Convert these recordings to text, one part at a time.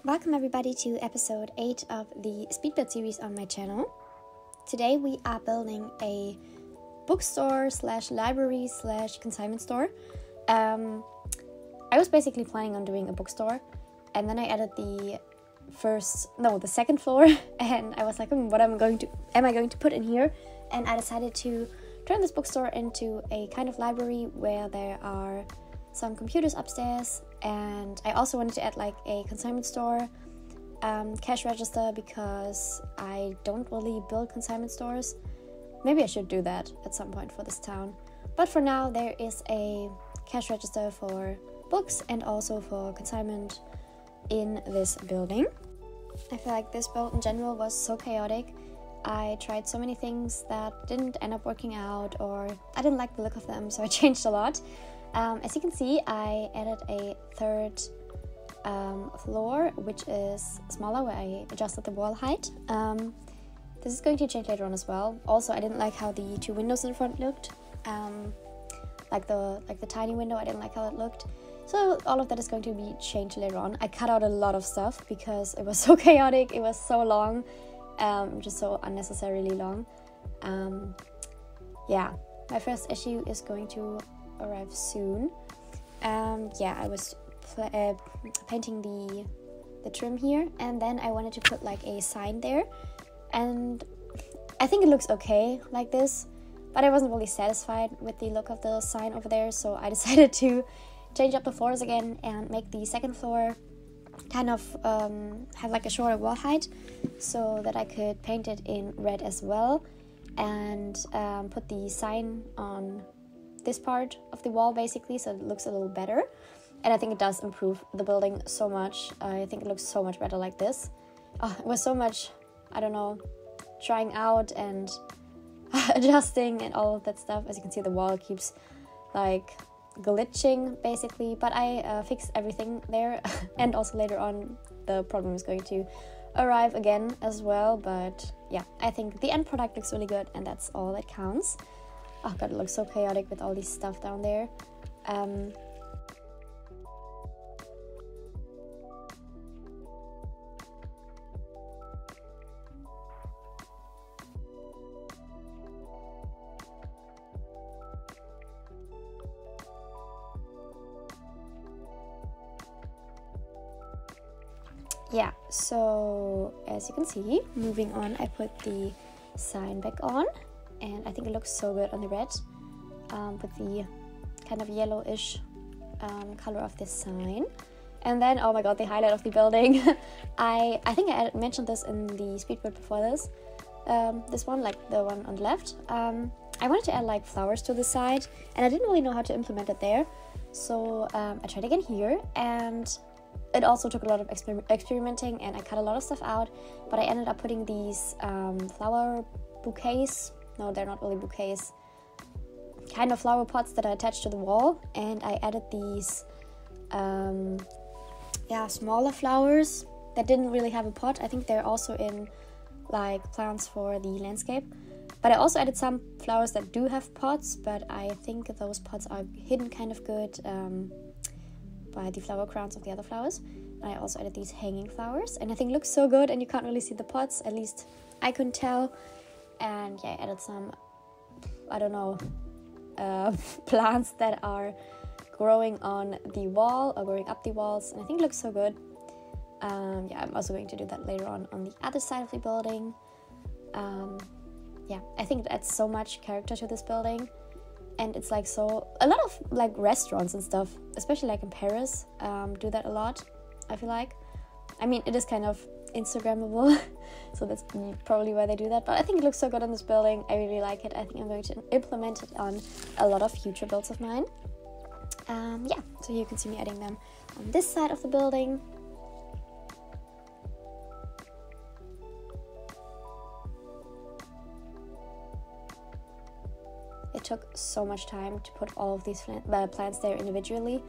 Welcome everybody to episode 8 of the speedbuild series on my channel. Today we are building a bookstore slash library slash consignment store. I was basically planning on doing a bookstore, and then I added the second floor, and I was like, what am I going to put in here? And I decided to turn this bookstore into a kind of library where there are some computers upstairs, and I also wanted to add like a consignment store, cash register, because I don't really build consignment stores. Maybe I should do that at some point for this town, but for now there is a cash register for books and also for consignment in this building. I feel like this build in general was so chaotic. I tried so many things that didn't end up working out, or I didn't like the look of them, so I changed a lot. As you can see, I added a third floor, which is smaller, where I adjusted the wall height. This is going to change later on as well. Also, I didn't like how the two windows in front looked. Like the tiny window, I didn't like how it looked. So all of that is going to be changed later on. I cut out a lot of stuff because it was so chaotic. It was so long, just so unnecessarily long. Yeah, my first issue is going to arrive soon. I was painting the trim here, and then I wanted to put like a sign there, and I think it looks okay like this, but I wasn't really satisfied with the look of the sign over there, so I decided to change up the floors again and make the second floor kind of have like a shorter wall height, so that I could paint it in red as well, and put the sign on this part of the wall basically, so it looks a little better. And I think it does improve the building so much. I think it looks so much better like this. It was so much, I don't know, trying out and adjusting and all of that stuff. As you can see, the wall keeps like glitching basically, but I fixed everything there. And also later on the problem is going to arrive again as well, but yeah, I think the end product looks really good, and that's all that counts. Oh god, it looks so chaotic with all this stuff down there. Yeah, so as you can see, moving on, I put the sign back on, and I think it looks so good on the red, with the kind of yellowish color of this sign. And then, oh my god, the highlight of the building. I think I mentioned this in the speedbuild before this. This one, like the one on the left. I wanted to add like flowers to the side, and I didn't really know how to implement it there. So I tried again here, and it also took a lot of experimenting, and I cut a lot of stuff out, but I ended up putting these flower bouquets. No, they're not really bouquets. Kind of flower pots that are attached to the wall, and I added these smaller flowers that didn't really have a pot. I think they're also in like plants for the landscape, but I also added some flowers that do have pots, but I think those pots are hidden kind of good by the flower crowns of the other flowers. And I also added these hanging flowers, and I think it looks so good, and you can't really see the pots, at least I couldn't tell. And yeah, I added some, I don't know, plants that are growing on the wall or growing up the walls, and I think it looks so good. I'm also going to do that later on the other side of the building. I think it adds so much character to this building, and it's like a lot of like restaurants and stuff, especially like in Paris, do that a lot, I feel like. I mean, it is kind of Instagrammable, so that's probably why they do that, but I think it looks so good on this building. I really like it. I think I'm going to implement it on a lot of future builds of mine. So here you can see me adding them on this side of the building. It took so much time to put all of these plants there individually,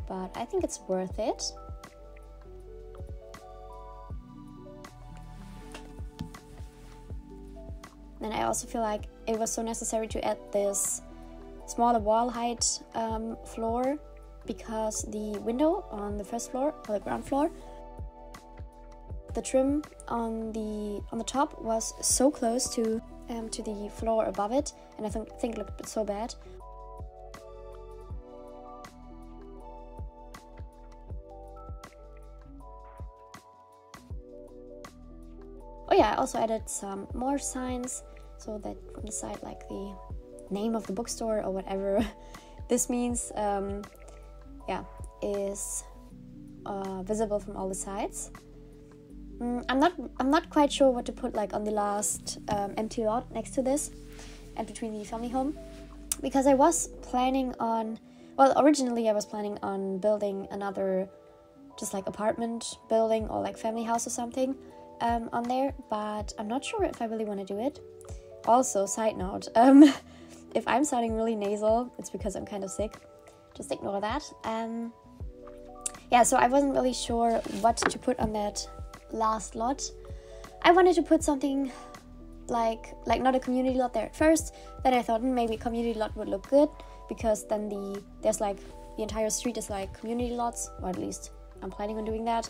but I think it's worth it. And I also feel like it was so necessary to add this smaller wall height floor, because the window on the first floor, or the ground floor, the trim on the top was so close to the floor above it, and I think it looked so bad. Oh yeah, I also added some more signs so that from the side, like the name of the bookstore or whatever this means, is visible from all the sides. I'm not quite sure what to put like on the last empty lot next to this and between the family home, because I was planning on, well, originally I was planning on building another just like apartment building or like family house or something on there, but I'm not sure if I really want to do it. Also, side note, if I'm sounding really nasal, it's because I'm kind of sick. Just ignore that. So I wasn't really sure what to put on that last lot. I wanted to put something like not a community lot there at first. Then I thought maybe a community lot would look good, because then there's like the entire street is like community lots, or at least I'm planning on doing that.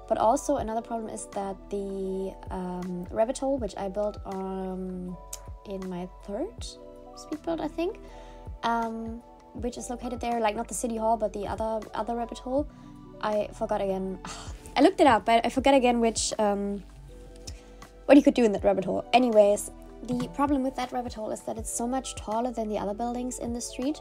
But also another problem is that the rabbit hole, which I built in my third speedbuild, I think, which is located there, like not the city hall, but the other rabbit hole. I forgot again. I looked it up, but I forgot again which what you could do in that rabbit hole. Anyways, the problem with that rabbit hole is that it's so much taller than the other buildings in the street.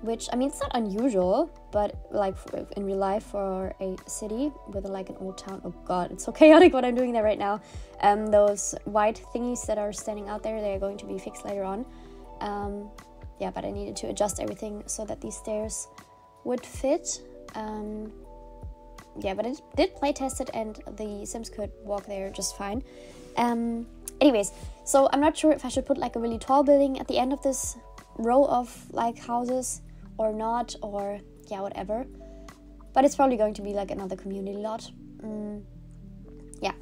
Which, I mean, it's not unusual, but like in real life for a city with like an old town. Oh god, it's so chaotic what I'm doing there right now. Those white thingies that are standing out there, they're going to be fixed later on. But I needed to adjust everything so that these stairs would fit. But it did play test it, and the Sims could walk there just fine. Anyways, so I'm not sure if I should put like a really tall building at the end of this row of like houses or not, or whatever, but it's probably going to be like another community lot.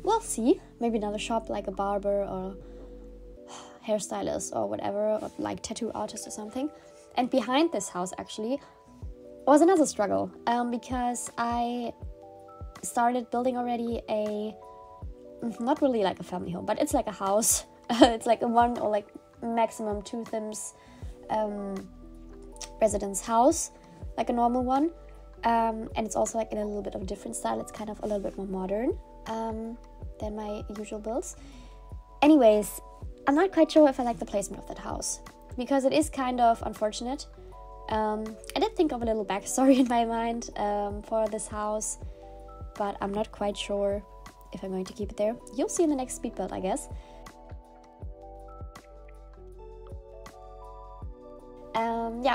We'll see. Maybe another shop, like a barber or hairstylist or whatever, or like tattoo artist or something. And behind this house actually was another struggle, because I started building already not really like a family home, but it's like a house. It's like a one or like maximum two Sims residence house, like a normal one, and it's also like in a little bit of a different style. It's kind of a little bit more modern than my usual builds. Anyways, I'm not quite sure if I like the placement of that house, because it is kind of unfortunate. I did think of a little backstory in my mind for this house, but I'm not quite sure if I'm going to keep it there. You'll see in the next speed build, I guess.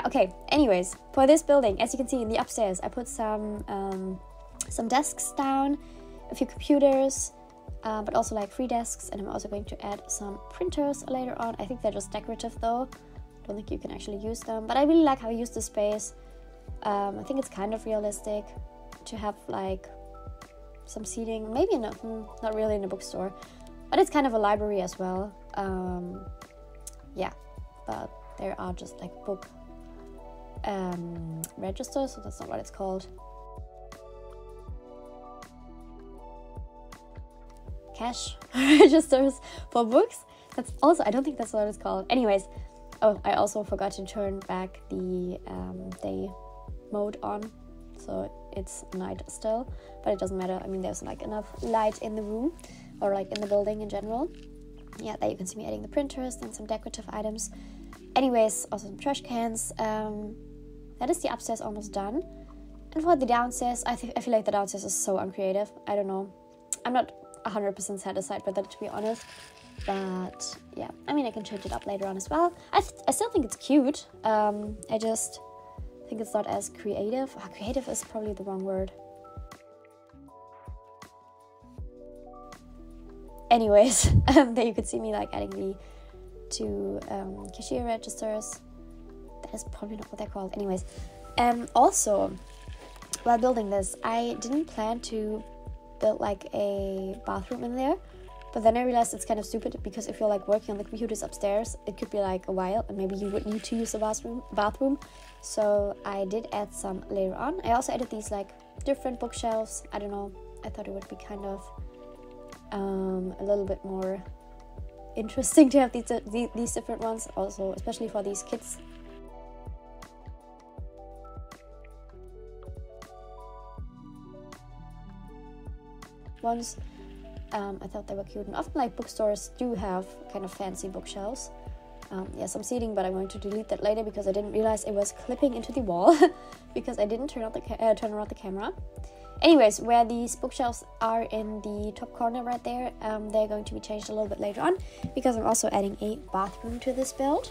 Okay, anyways, for this building, as you can see in the upstairs, I put some desks down, a few computers, but also like free desks, and I'm also going to add some printers later on. I think they're just decorative though. Don't think you can actually use them, but I really like how I use the space. I think it's kind of realistic to have like some seating, maybe not really in a bookstore, but it's kind of a library as well. But there are just like book registers, so that's not what it's called. Cash registers for books. That's also, I don't think that's what it's called. Anyways, I also forgot to turn back the day mode on, so it's night still, but it doesn't matter. I mean, there's like enough light in the room, or like in the building in general. Yeah, there you can see me adding the printers and some decorative items. Anyways, also some trash cans. That is the upstairs almost done. And for the downstairs, I feel like the downstairs is so uncreative. I don't know. I'm not 100% satisfied with that, to be honest. But yeah, I mean, I can change it up later on as well. I still think it's cute. I just think it's not as creative. Creative is probably the wrong word. Anyways, there you could see me like adding the two cashier registers. That is probably not what they're called. Anyways, also, while building this, I didn't plan to build like a bathroom in there. But then I realized it's kind of stupid, because if you're like working on the computers upstairs, it could be like a while, and maybe you would need to use the bathroom. So I did add some later on. I also added these like different bookshelves. I don't know, I thought it would be kind of a little bit more interesting to have these different ones, also especially for these kids. Ones. I thought they were cute, and often like bookstores do have kind of fancy bookshelves. Yeah, some seating, but I'm going to delete that later because I didn't realize it was clipping into the wall because I didn't turn around the camera. Anyways, where these bookshelves are in the top corner right there, they're going to be changed a little bit later on, because I'm also adding a bathroom to this build.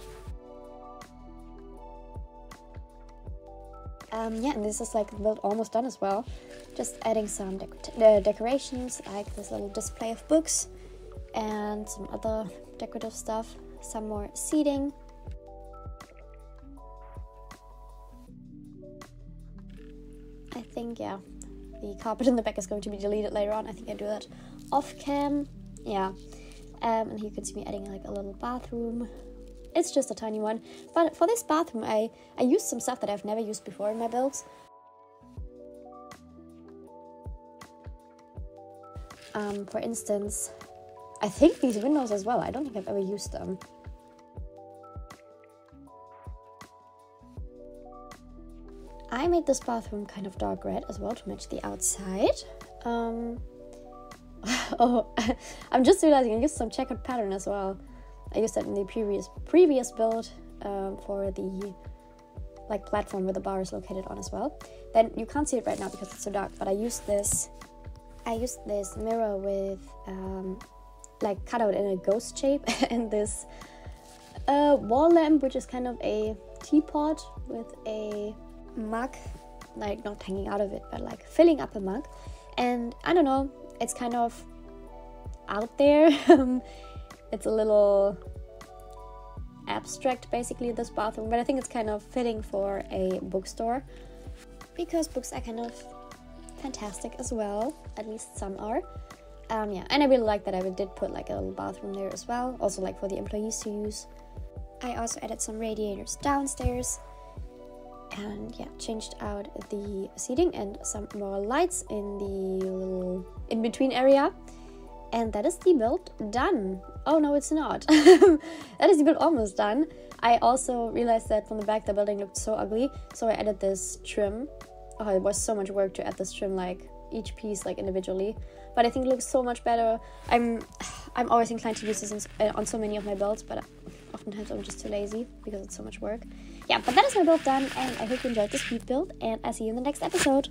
Yeah, and this is like the build almost done as well. Just adding some decorations, like this little display of books and some other decorative stuff, some more seating. I think, yeah, the carpet in the back is going to be deleted later on. I think I do that off cam. Yeah, and here you can see me adding like a little bathroom. It's just a tiny one, but for this bathroom I used some stuff that I've never used before in my builds. For instance, I think these windows as well. I don't think I've ever used them. I made this bathroom kind of dark red as well to match the outside. Oh, I'm just realizing I used some checkered pattern as well. I used that in the previous build for the like platform where the bar is located on as well. Then you can't see it right now because it's so dark, but I used this mirror with like cut out in a ghost shape, and this wall lamp, which is kind of a teapot with a mug, like not hanging out of it, but like filling up a mug. And I don't know, it's kind of out there. It's a little abstract, basically, this bathroom, but I think it's kind of fitting for a bookstore, because books are kind of fantastic as well, at least some are. Yeah, and I really like that I did put like a little bathroom there as well, also like for the employees to use. I also added some radiators downstairs, and yeah, changed out the seating and some more lights in the little in-between area. And that is the build done. Oh no, it's not. That is the build almost done. I also realized that from the back the building looked so ugly, so I added this trim. Oh, it was so much work to add this trim, like each piece like individually, but I think it looks so much better. I'm always inclined to use this on so many of my builds, but oftentimes I'm just too lazy because it's so much work. Yeah, but that is my build done, and I hope you enjoyed this speed build, and I'll see you in the next episode.